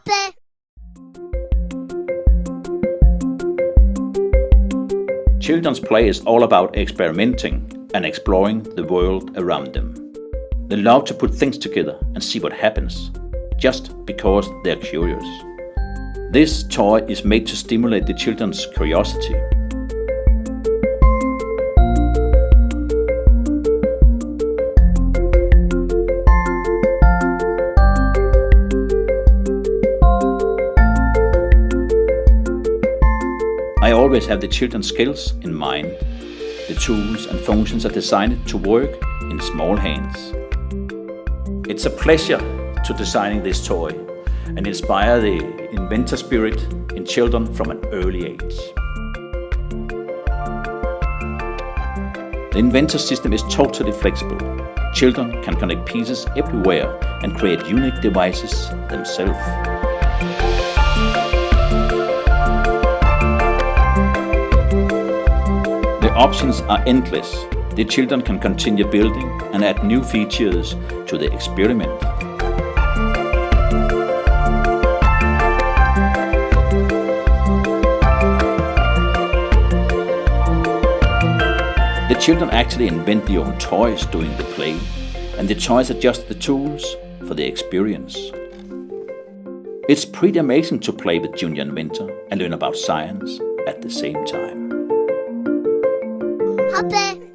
Hape. Children's play is all about experimenting and exploring the world around them. They love to put things together and see what happens, just because they're curious. This toy is made to stimulate the children's curiosity. I always have the children's skills in mind. The tools and functions are designed to work in small hands. It's a pleasure to designing this toy and inspire the inventor spirit in children from an early age. The Inventor system is totally flexible. Children can connect pieces everywhere and create unique devices themselves. The options are endless. The children can continue building and add new features to the experiment. The children actually invent their own toys during the play, and the toys are just the tools for the experience. It's pretty amazing to play with Junior Inventor and learn about science at the same time. Hape.